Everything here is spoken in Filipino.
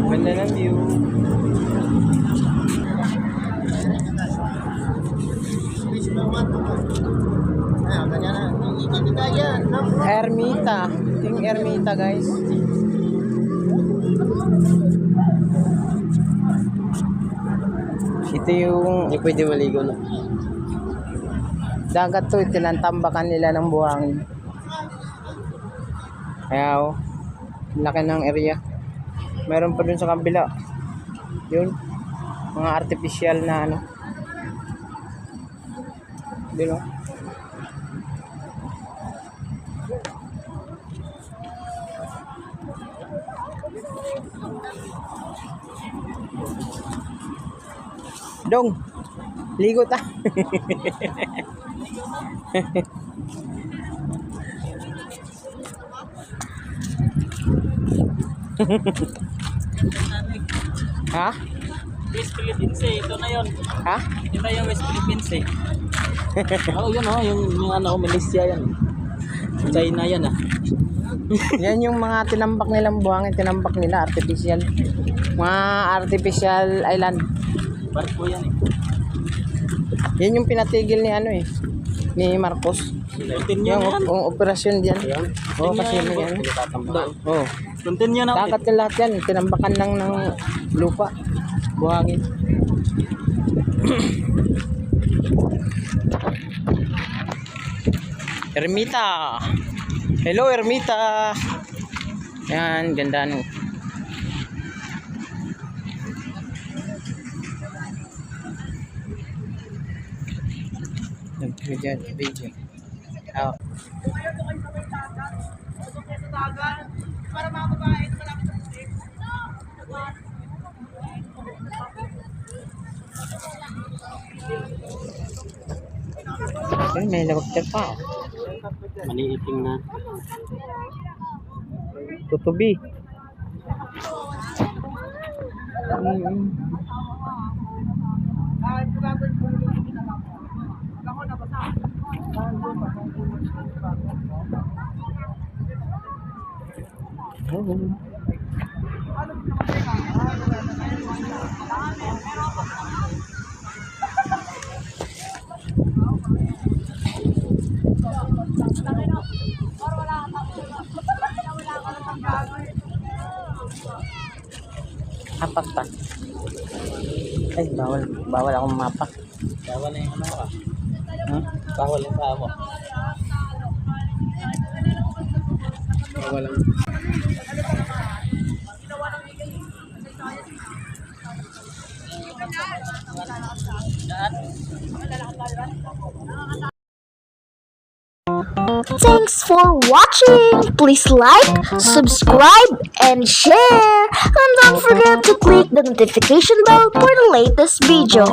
Ganda ng view. Ermita. King Ermita, guys. Ito yung Hindi pwede maligo na. dagat to, tinantambakan nila ng buhangin. Kaya laki ng area. Meron pa dun sa kabila. Yun. Mga artificial na ano. Dito. Dong, ligo ta. Ha? West Philippines eh. Ito na yun. Ha? Ito yung West Philippines eh. Oo, yun oh. Yung ano, Malaysia yan. China yan ah. Yan yung mga tinambak nilang buhangin, tinambak nila artificial. Mga artificial island. Barko yan eh. Yan yung pinatigil ni ano eh, ni Marcos. Continue Yung yan. operasyon diyan. Ayan. Oo, kasi may ano. Oh, Continue na. dagat yung lahat yan, tinambakan lang ng lupa, buhangin. Ermita. Hello Ermita. Yan, ganda no. Video. Oh. Para mga babae na malapit sa state. Ay, may lawag pa. Maniiting na. Tutubi. Apak pa. Ay, bawal akong mapak. Bawal na yung ano ka. Huh? Bawal yung paa mo. Bawal lang. Thanks for watching. Please like, subscribe, and share. And don't forget to click the notification bell for the latest video.